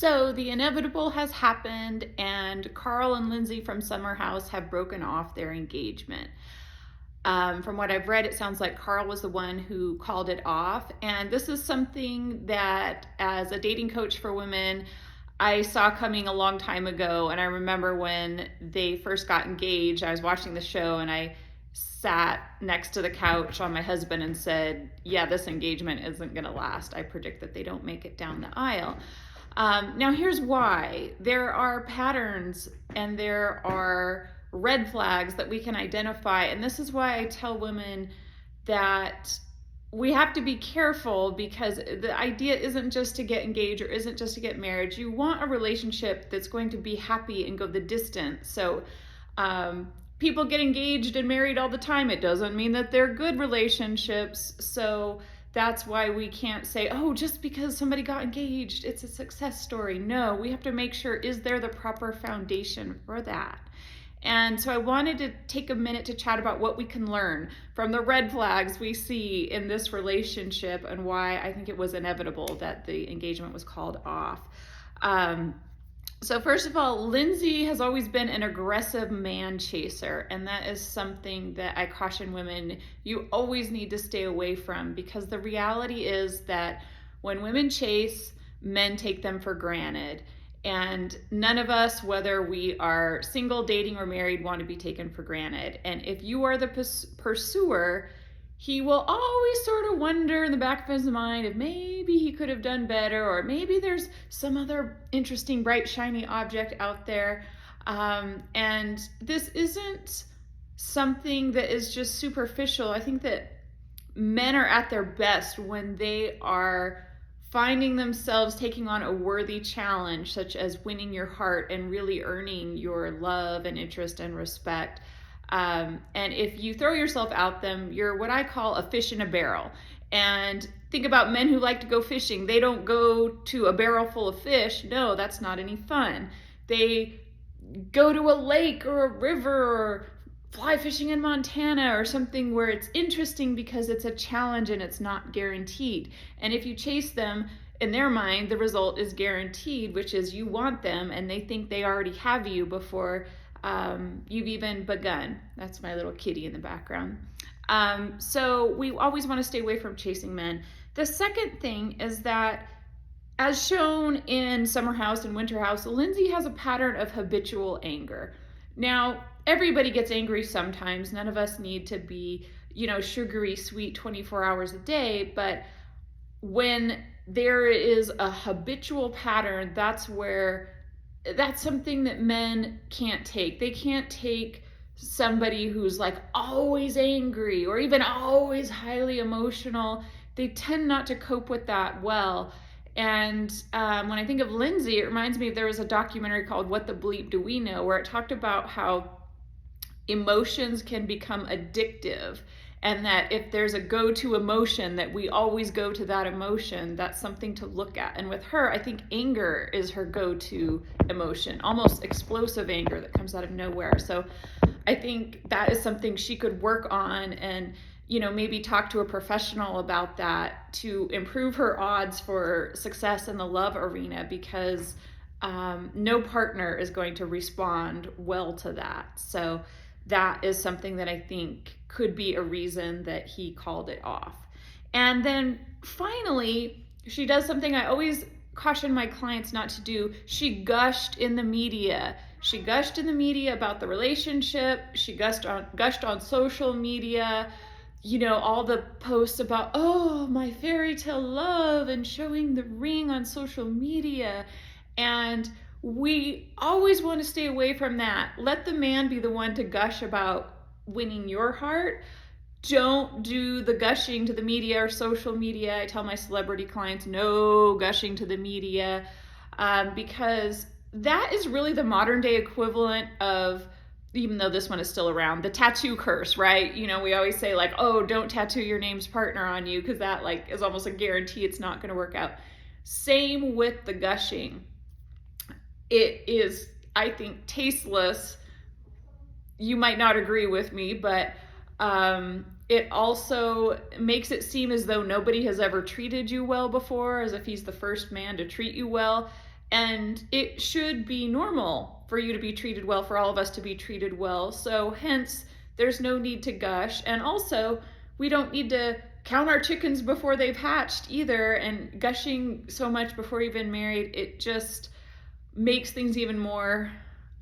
So the inevitable has happened, and Carl and Lindsay from Summer House have broken off their engagement. From what I've read, it sounds like Carl was the one who called it off. And this is something that, as a dating coach for women, I saw coming a long time ago. And I remember when they first got engaged, I was watching the show and I sat next to the couch on my husband and said, yeah, this engagement isn't going to last. I predict that they don't make it down the aisle. Now, here's why. There are patterns and there are red flags that we can identify. And this is why I tell women that we have to be careful, because the idea isn't just to get engaged or isn't just to get married. You want a relationship that's going to be happy and go the distance. So people get engaged and married all the time. It doesn't mean that they're good relationships. So that's why we can't say, oh, just because somebody got engaged, it's a success story. No, we have to make sure, is there the proper foundation for that? And so I wanted to take a minute to chat about what we can learn from the red flags we see in this relationship and why I think it was inevitable that the engagement was called off. So first of all, Lindsay has always been an aggressive man chaser, and that is something that I caution women you always need to stay away from, because the reality is that when women chase, men take them for granted. And none of us, whether we are single, dating, or married, want to be taken for granted. And if you are the pursuer, he will always sort of wonder in the back of his mind if maybe he could have done better, or maybe there's some other interesting, bright, shiny object out there. And this isn't something that is just superficial. I think that men are at their best when they are finding themselves taking on a worthy challenge, such as winning your heart and really earning your love and interest and respect. And if you throw yourself out them, you're what I call a fish in a barrel. And think about men who like to go fishing. They don't go to a barrel full of fish. No, that's not any fun. They go to a lake or a river or fly fishing in Montana or something where it's interesting because it's a challenge and it's not guaranteed. And if you chase them, in their mind, the result is guaranteed, which is you want them and they think they already have you before you've even begun. That's my little kitty in the background. So we always want to stay away from chasing men. The second thing is that, as shown in Summer House and Winter House, Lindsay has a pattern of habitual anger. Now, everybody gets angry sometimes. None of us need to be, sugary sweet 24 hours a day. But when there is a habitual pattern, that's something that men can't take. They can't take somebody who's like always angry or even always highly emotional. They tend not to cope with that well. And when I think of Lindsay, it reminds me there was a documentary called What the Bleep Do We Know, where it talked about how emotions can become addictive, and that if there's a go-to emotion, that we always go to that emotion. That's something to look at. And with her, I think anger is her go-to emotion, almost explosive anger that comes out of nowhere. So I think that is something she could work on and maybe talk to a professional about that to improve her odds for success in the love arena, because no partner is going to respond well to that. So that is something that I think could be a reason that he called it off. And then finally, she does something I always caution my clients not to do. She gushed in the media. She gushed in the media about the relationship. She gushed on social media. All the posts about, oh, my fairy tale love, and showing the ring on social media. And we always want to stay away from that. Let the man be the one to gush about winning your heart. Don't do the gushing to the media or social media. I tell my celebrity clients, no gushing to the media, because that is really the modern day equivalent of, even though this one is still around, the tattoo curse, right? We always say like, oh, don't tattoo your name's partner on you, because that is almost a guarantee it's not going to work out. Same with the gushing. It is, I think, tasteless. You might not agree with me, but it also makes it seem as though nobody has ever treated you well before, as if he's the first man to treat you well. And it should be normal for you to be treated well, for all of us to be treated well. So hence, there's no need to gush. And also, we don't need to count our chickens before they've hatched either. And gushing so much before you've been married, it just makes things even more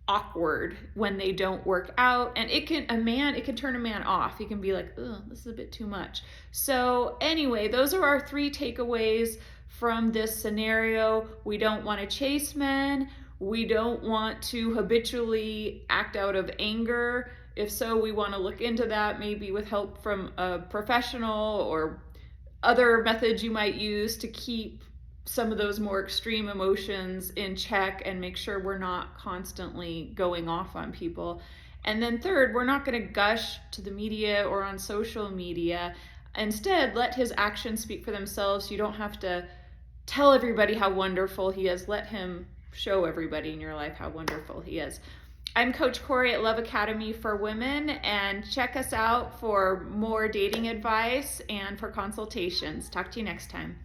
awkward when they don't work out. And it can turn a man off. He can be like, oh, this is a bit too much. So anyway, those are our 3 takeaways from this scenario. We don't want to chase men. We don't want to habitually act out of anger. If so, we want to look into that, maybe with help from a professional or other methods you might use to keep some of those more extreme emotions in check and make sure we're not constantly going off on people. And then third, we're not going to gush to the media or on social media. Instead, let his actions speak for themselves. You don't have to tell everybody how wonderful he is. Let him show everybody in your life how wonderful he is. I'm Coach Cori at Love Academy for Women, and check us out for more dating advice and for consultations. Talk to you next time.